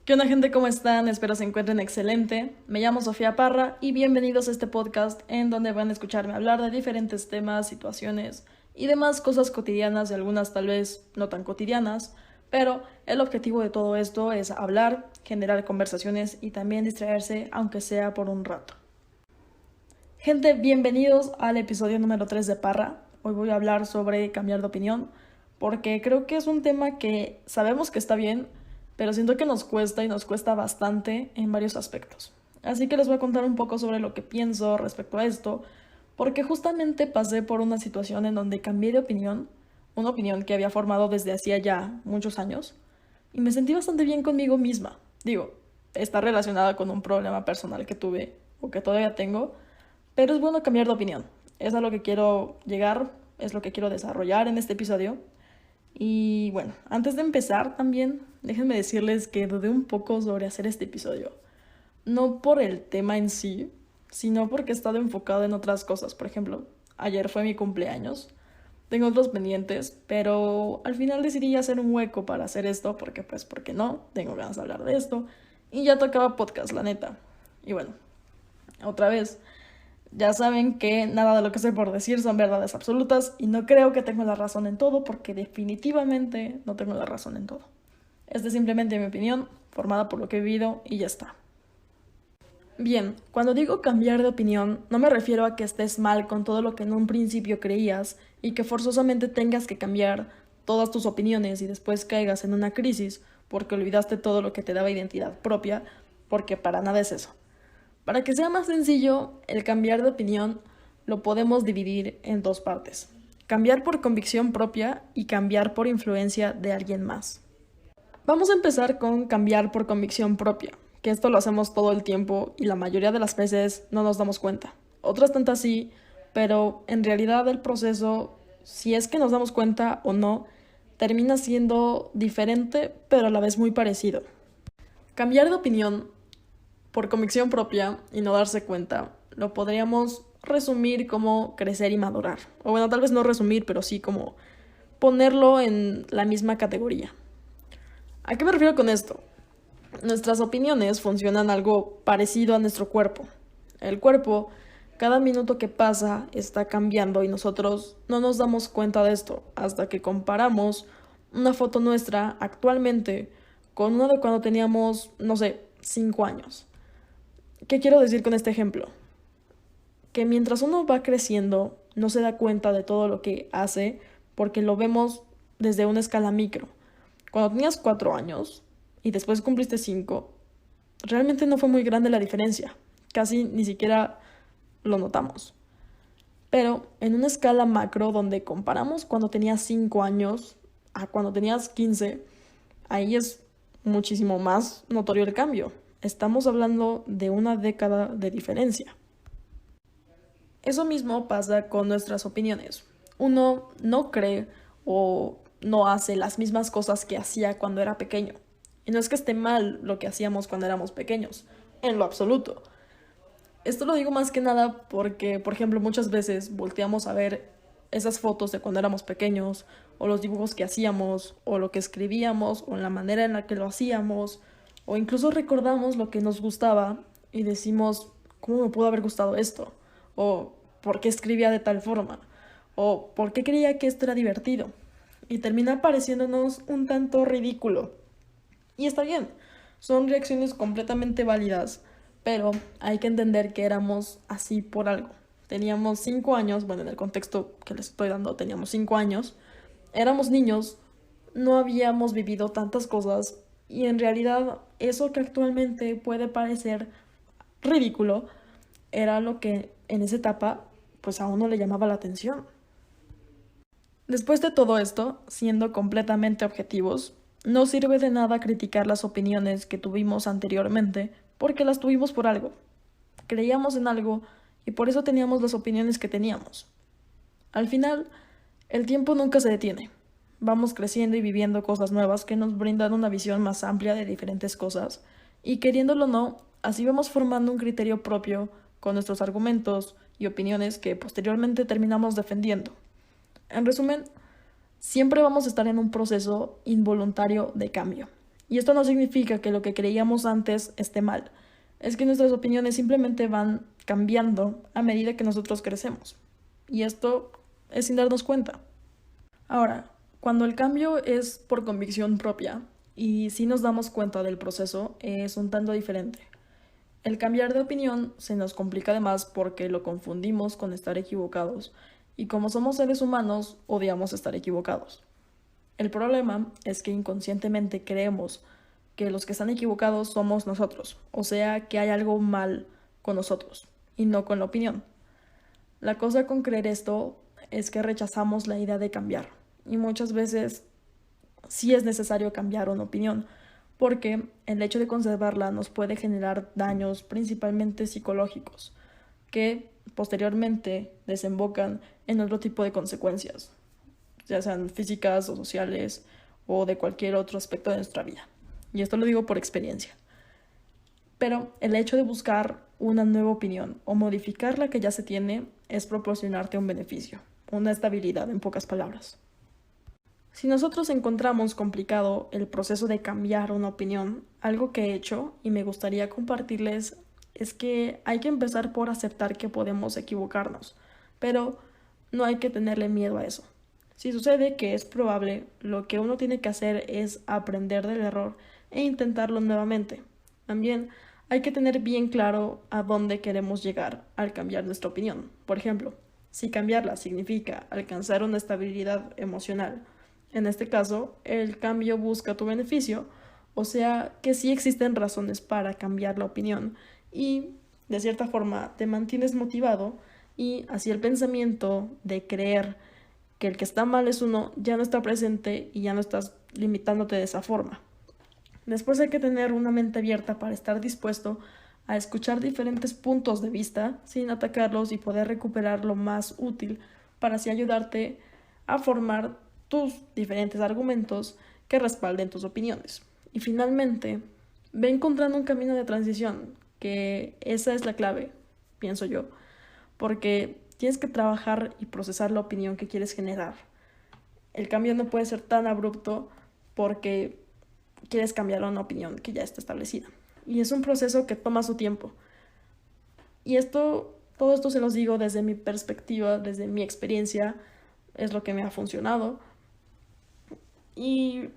¿Qué onda, gente? ¿Cómo están? Espero se encuentren excelente. Me llamo Sofía Parra y bienvenidos a este podcast en donde van a escucharme hablar de diferentes temas, situaciones y demás cosas cotidianas y algunas tal vez no tan cotidianas, pero el objetivo de todo esto es hablar, generar conversaciones y también distraerse, aunque sea por un rato. Gente, bienvenidos al episodio número 3 de Parra. Hoy voy a hablar sobre cambiar de opinión, porque creo que es un tema que sabemos que está bien, pero siento que nos cuesta y nos cuesta bastante en varios aspectos. Así que les voy a contar un poco sobre lo que pienso respecto a esto, porque justamente pasé por una situación en donde cambié de opinión, una opinión que había formado desde hacía ya muchos años, y me sentí bastante bien conmigo misma. Digo, está relacionada con un problema personal que tuve o que todavía tengo, pero es bueno cambiar de opinión. Es a lo que quiero llegar, es lo que quiero desarrollar en este episodio. Y bueno, antes de empezar también, déjenme decirles que dudé un poco sobre hacer este episodio. No por el tema en sí, sino porque he estado enfocado en otras cosas. Por ejemplo, ayer fue mi cumpleaños. Tengo otros pendientes, pero al final decidí hacer un hueco para hacer esto porque pues, ¿por qué no? Tengo ganas de hablar de esto. Y ya tocaba podcast, la neta. Y bueno, otra vez, ya saben que nada de lo que sé por decir son verdades absolutas y no creo que tengo la razón en todo porque definitivamente no tengo la razón en todo. Esta es simplemente mi opinión, formada por lo que he vivido y ya está. Bien, cuando digo cambiar de opinión, no me refiero a que estés mal con todo lo que en un principio creías y que forzosamente tengas que cambiar todas tus opiniones y después caigas en una crisis porque olvidaste todo lo que te daba identidad propia, porque para nada es eso. Para que sea más sencillo, el cambiar de opinión lo podemos dividir en dos partes. Cambiar por convicción propia y cambiar por influencia de alguien más. Vamos a empezar con cambiar por convicción propia, que esto lo hacemos todo el tiempo y la mayoría de las veces no nos damos cuenta. Otras tantas sí, pero en realidad el proceso, si es que nos damos cuenta o no, termina siendo diferente, pero a la vez muy parecido. Cambiar de opinión por convicción propia y no darse cuenta, lo podríamos resumir como crecer y madurar. O bueno, tal vez no resumir, pero sí como ponerlo en la misma categoría. ¿A qué me refiero con esto? Nuestras opiniones funcionan algo parecido a nuestro cuerpo. El cuerpo, cada minuto que pasa, está cambiando y nosotros no nos damos cuenta de esto hasta que comparamos una foto nuestra actualmente con una de cuando teníamos, no sé, 5 años. ¿Qué quiero decir con este ejemplo? Que mientras uno va creciendo, no se da cuenta de todo lo que hace porque lo vemos desde una escala micro. Cuando tenías 4 años y después cumpliste 5, realmente no fue muy grande la diferencia. Casi ni siquiera lo notamos. Pero en una escala macro donde comparamos cuando tenías 5 años a cuando tenías 15, ahí es muchísimo más notorio el cambio. Estamos hablando de una década de diferencia. Eso mismo pasa con nuestras opiniones. Uno no cree o no hace las mismas cosas que hacía cuando era pequeño. Y no es que esté mal lo que hacíamos cuando éramos pequeños, en lo absoluto. Esto lo digo más que nada porque, por ejemplo, muchas veces volteamos a ver esas fotos de cuando éramos pequeños, o los dibujos que hacíamos, o lo que escribíamos, o la manera en la que lo hacíamos, o incluso recordamos lo que nos gustaba y decimos, ¿cómo me pudo haber gustado esto? O ¿por qué escribía de tal forma? O ¿por qué creía que esto era divertido? Y termina pareciéndonos un tanto ridículo. Y está bien, son reacciones completamente válidas, pero hay que entender que éramos así por algo. Teníamos 5 años, bueno, en el contexto que les estoy dando, teníamos 5 años, éramos niños, no habíamos vivido tantas cosas y en realidad eso que actualmente puede parecer ridículo era lo que en esa etapa pues a uno le llamaba la atención. Después de todo esto, siendo completamente objetivos, no sirve de nada criticar las opiniones que tuvimos anteriormente porque las tuvimos por algo. Creíamos en algo y por eso teníamos las opiniones que teníamos. Al final, el tiempo nunca se detiene. Vamos creciendo y viviendo cosas nuevas que nos brindan una visión más amplia de diferentes cosas y queriéndolo o no, así vamos formando un criterio propio con nuestros argumentos y opiniones que posteriormente terminamos defendiendo. En resumen, siempre vamos a estar en un proceso involuntario de cambio. Y esto no significa que lo que creíamos antes esté mal. Es que nuestras opiniones simplemente van cambiando a medida que nosotros crecemos. Y esto es sin darnos cuenta. Ahora, cuando el cambio es por convicción propia y si nos damos cuenta del proceso, es un tanto diferente. El cambiar de opinión se nos complica además porque lo confundimos con estar equivocados y como somos seres humanos, odiamos estar equivocados. El problema es que inconscientemente creemos que los que están equivocados somos nosotros, o sea que hay algo mal con nosotros y no con la opinión. La cosa con creer esto es que rechazamos la idea de cambiar y muchas veces sí es necesario cambiar una opinión porque el hecho de conservarla nos puede generar daños principalmente psicológicos que posteriormente desembocan en otro tipo de consecuencias, ya sean físicas o sociales o de cualquier otro aspecto de nuestra vida. Y esto lo digo por experiencia. Pero el hecho de buscar una nueva opinión o modificar la que ya se tiene es proporcionarte un beneficio, una estabilidad en pocas palabras. Si nosotros encontramos complicado el proceso de cambiar una opinión, algo que he hecho y me gustaría compartirles es que hay que empezar por aceptar que podemos equivocarnos, pero no hay que tenerle miedo a eso. Si sucede que es probable, lo que uno tiene que hacer es aprender del error e intentarlo nuevamente. También hay que tener bien claro a dónde queremos llegar al cambiar nuestra opinión. Por ejemplo, si cambiarla significa alcanzar una estabilidad emocional, en este caso, el cambio busca tu beneficio, o sea que sí existen razones para cambiar la opinión y, de cierta forma, te mantienes motivado y así el pensamiento de creer que el que está mal es uno ya no está presente y ya no estás limitándote de esa forma. Después hay que tener una mente abierta para estar dispuesto a escuchar diferentes puntos de vista sin atacarlos y poder recuperar lo más útil para así ayudarte a formar tus diferentes argumentos que respalden tus opiniones. Y finalmente, ve encontrando un camino de transición, que esa es la clave, pienso yo, porque tienes que trabajar y procesar la opinión que quieres generar. El cambio no puede ser tan abrupto porque quieres cambiar una opinión que ya está establecida. Y es un proceso que toma su tiempo. Y todo esto se los digo desde mi perspectiva, desde mi experiencia, es lo que me ha funcionado. Y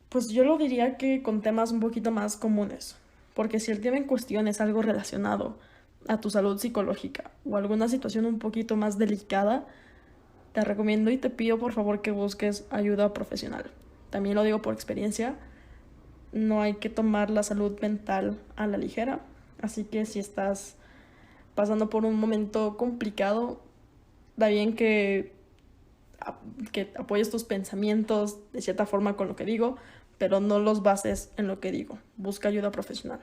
pues yo lo diría que con temas un poquito más comunes, porque si el tema en cuestión es algo relacionado a tu salud psicológica o alguna situación un poquito más delicada, te recomiendo y te pido por favor que busques ayuda profesional. También lo digo por experiencia, no hay que tomar la salud mental a la ligera, así que si estás pasando por un momento complicado, da bien que apoyes tus pensamientos de cierta forma con lo que digo, pero no los bases en lo que digo. Busca ayuda profesional.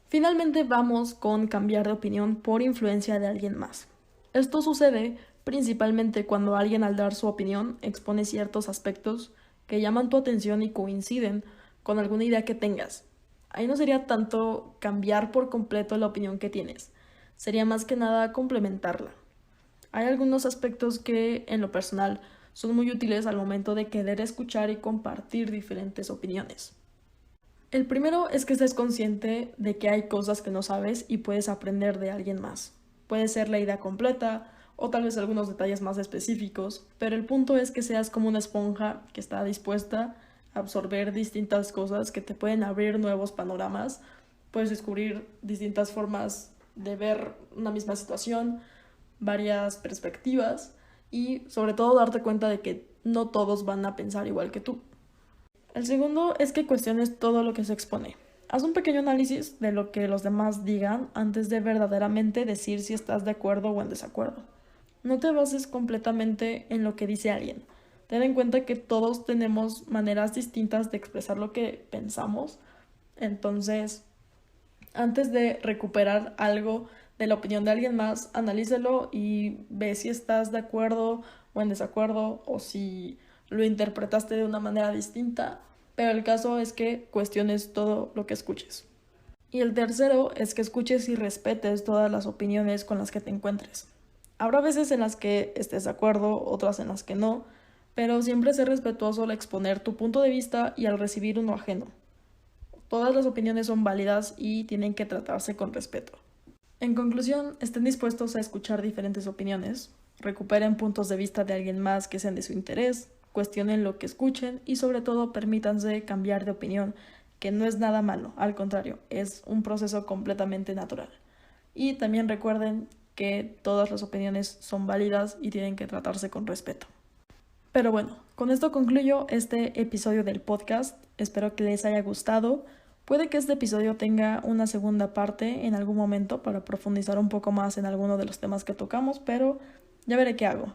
Finalmente vamos con cambiar de opinión por influencia de alguien más. Esto sucede principalmente cuando alguien al dar su opinión expone ciertos aspectos que llaman tu atención y coinciden con alguna idea que tengas. Ahí no sería tanto cambiar por completo la opinión que tienes, sería más que nada complementarla. Hay algunos aspectos que, en lo personal, son muy útiles al momento de querer escuchar y compartir diferentes opiniones. El primero es que estés consciente de que hay cosas que no sabes y puedes aprender de alguien más. Puede ser la idea completa o tal vez algunos detalles más específicos, pero el punto es que seas como una esponja que está dispuesta a absorber distintas cosas que te pueden abrir nuevos panoramas. Puedes descubrir distintas formas de ver una misma situación, varias perspectivas y sobre todo darte cuenta de que no todos van a pensar igual que tú. El segundo es que cuestiones todo lo que se expone. Haz un pequeño análisis de lo que los demás digan antes de verdaderamente decir si estás de acuerdo o en desacuerdo. No te bases completamente en lo que dice alguien. Ten en cuenta que todos tenemos maneras distintas de expresar lo que pensamos. Entonces, antes de recuperar algo de la opinión de alguien más, analízalo y ve si estás de acuerdo o en desacuerdo o si lo interpretaste de una manera distinta, pero el caso es que cuestiones todo lo que escuches. Y el tercero es que escuches y respetes todas las opiniones con las que te encuentres. Habrá veces en las que estés de acuerdo, otras en las que no, pero siempre sé respetuoso al exponer tu punto de vista y al recibir uno ajeno. Todas las opiniones son válidas y tienen que tratarse con respeto. En conclusión, estén dispuestos a escuchar diferentes opiniones, recuperen puntos de vista de alguien más que sean de su interés, cuestionen lo que escuchen y sobre todo permítanse cambiar de opinión, que no es nada malo, al contrario, es un proceso completamente natural. Y también recuerden que todas las opiniones son válidas y tienen que tratarse con respeto. Pero bueno, con esto concluyo este episodio del podcast. Espero que les haya gustado. Puede que este episodio tenga una segunda parte en algún momento para profundizar un poco más en alguno de los temas que tocamos, pero ya veré qué hago.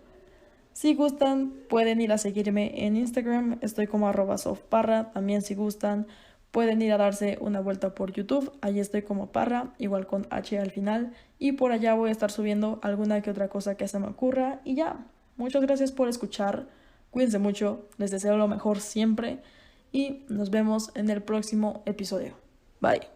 Si gustan, pueden ir a seguirme en Instagram, estoy como @sofparra. También si gustan, pueden ir a darse una vuelta por YouTube, allí estoy como Parra, igual con H al final, y por allá voy a estar subiendo alguna que otra cosa que se me ocurra. Y ya, muchas gracias por escuchar, cuídense mucho, les deseo lo mejor siempre y nos vemos en el próximo episodio. Bye.